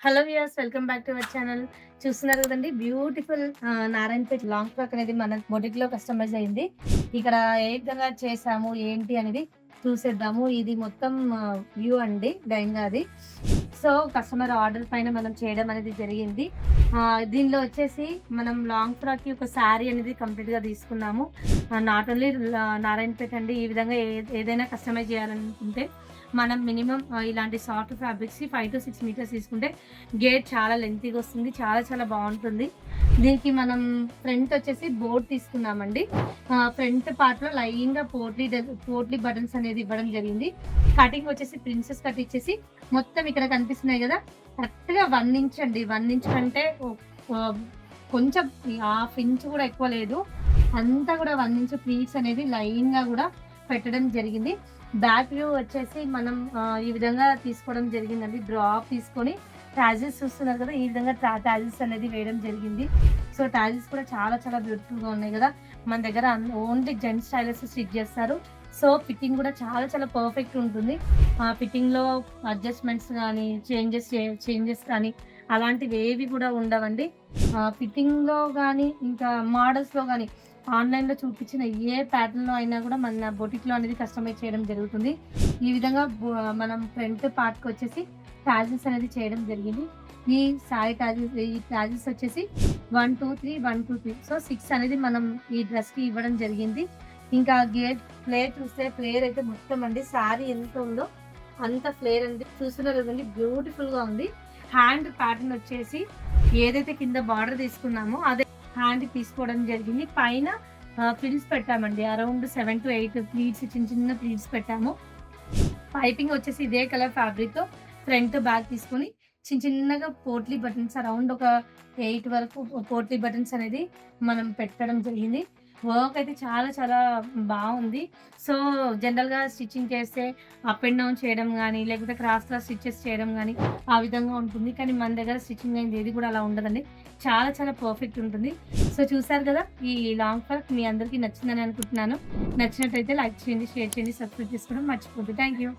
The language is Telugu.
Hello viewers, welcome back to our channel. చూస్తున్నారు కదండీ, బ్యూటిఫుల్ నారాయణపేట్ లాంగ్ ఫ్రాక్ అనేది మన బొటిక్‌లో కస్టమైజ్ అయింది. ఇక్కడ ఏ విధంగా చేసాము, ఏంటి అనేది చూసేద్దాము. ఇది మొత్తం వ్యూ అండి లెహంగాది. సో, కస్టమర్ ఆర్డర్ పైన మనం చేయడం అనేది జరిగింది. దీనిలో వచ్చేసి మనం లాంగ్ ఫ్రాక్‌కి ఒక శారీ అనేది కంప్లీట్‌గా తీసుకున్నాము. నాట్ ఓన్లీ నారాయణపేట్ అండి. ఈ విధంగా ఏదైనా కస్టమైజ్ చేయాలనుకుంటే మనం మినిమమ్ ఇలాంటి సాఫ్ట్ ఫ్యాబ్రిక్స్‌కి 5-6 మీటర్స్ తీసుకుంటే గేట్ చాలా లెంతీగా వస్తుంది. చాలా చాలా బావుంటుంది. దీనికి మనం ఫ్రంట్ వచ్చేసి బోర్డ్ తీసుకున్నామండి. ఫ్రంట్ పార్ట్‌లో లైన్‌గా పోట్లీ బటన్స్ అనేది ఇవ్వడం జరిగింది. కటింగ్ వచ్చేసి ప్రిన్సెస్ కట్ ఇచ్చేసి మొత్తం ఇక్కడ కనిపిస్తున్నాయి గదా! కరెక్ట్‌గా 1 ఇంచ్ అండి. 1 ఇంచ్ కంటే ఆహ్, కొంచెం హాఫ్ ఇంచ్ కూడా ఎక్కువ లేదు. అంతా కూడా 1 ఇంచ్ ప్లీట్స్ అనేది లైన్‌గా గూడా పెట్టడం జరిగింది. బ్యాక్ వ్యూ వచ్చేసి మనం ఈ విధంగా తీసుకోవడం జరిగిందండి. డ్రాప్ తీసుకొని టాజిల్స్ చూస్తున్నారు కదా! ఈ విధంగా టాజిల్స్ అనేది వేయడం జరిగింది. సో, టాజిల్స్ కూడా చాలా చాలా బ్యూటిఫుల్‌గా ఉన్నాయి గదా! మన దగ్గర ఓన్లీ జెంట్స్ టైలర్స్ స్టిచ్ చేస్తారు. సో, ఫిట్టింగ్ కూడా చాలా చాలా పర్ఫెక్ట్ ఉంటుంది. ఫిట్టింగ్‌లో అడ్జస్ట్‌మెంట్స్ గానీ, చేంజెస్ కానీ అలాంటివి ఏవి కూడా ఉండవండి. ఫిట్టింగ్‌లో గానీ, ఇంకా మోడల్స్‌లో గానీ ఆన్‌లైన్‌లో చూపించిన ఏ ప్యాటర్న్‌లో అయినా కూడా మన బొటిక్‌లో అనేది కస్టమైజ్ చేయడం జరుగుతుంది. ఈ విధంగా మనం ఫ్రంట్ పార్ట్‌కొచ్చేసి టాజిల్స్ అనేది చేయడం జరిగింది. ఈ టాజిల్స్ వచ్చేసి 1, 2, 3, 1, 2, 3 సో, 6 అనేది మనం ఈ డ్రెస్‌కి ఇవ్వడం జరిగింది. ఇంకా ఫ్లేర్ చూస్తే ఫ్లేర్ అయితే మొత్తం అండి శారీ ఎంత ఉందో అంత ఫ్లేర్ అండి. చూస్తున్నారు కదండీ, బ్యూటిఫుల్‌గా ఉంది. హ్యాండ్ ప్యాటర్న్ వచ్చేసి ఏదైతే కింద బార్డర్ తీసుకున్నామో అదే హ్యాండ్ తీసుకోవడం జరిగింది. పైన ఫ్రిల్స్ పెట్టామండి. అరౌండ్ 7-8 ప్లీట్స్, చిన్న చిన్న ప్లీట్స్ పెట్టాము. పైపింగ్ వచ్చేసి ఇదే కలర్ ఫ్యాబ్రిక్‌తో ఫ్రంట్, బ్యాక్ తీసుకొని చిన్నగా పోట్లీ బటన్స్ అరౌండ్ ఒక 8 వరకు పోట్లీ బటన్స్ అనేది మనం పెట్టడం జరిగింది. వర్క్ అయితే చాలా చాలా బావుంది. సో, జనరల్‌గా స్టిచ్చింగ్ చేస్తే అప్ అండ్ డౌన్ చేయడం గానీ, లేకపోతే క్రాస్ స్టిచెస్ చేయడం గానీ, ఆ విధంగా ఉంటుంది. కానీ మన దగ్గర స్టిచ్చింగ్ అయింది ఏది కూడా అలా ఉండదండి. చాలా చాలా పర్ఫెక్ట్ ఉంటుంది. సో, చూసారు కదా! ఈ లాంగ్ ఫ్రాక్ మీ అందరికీ నచ్చిందని అనుకుంటున్నాను. నచ్చినట్టయితే లైక్ చేయండి, షేర్ చేయండి, సబ్స్క్రైబ్ చేసుకోవడం మర్చిపోద్దు. Thank you.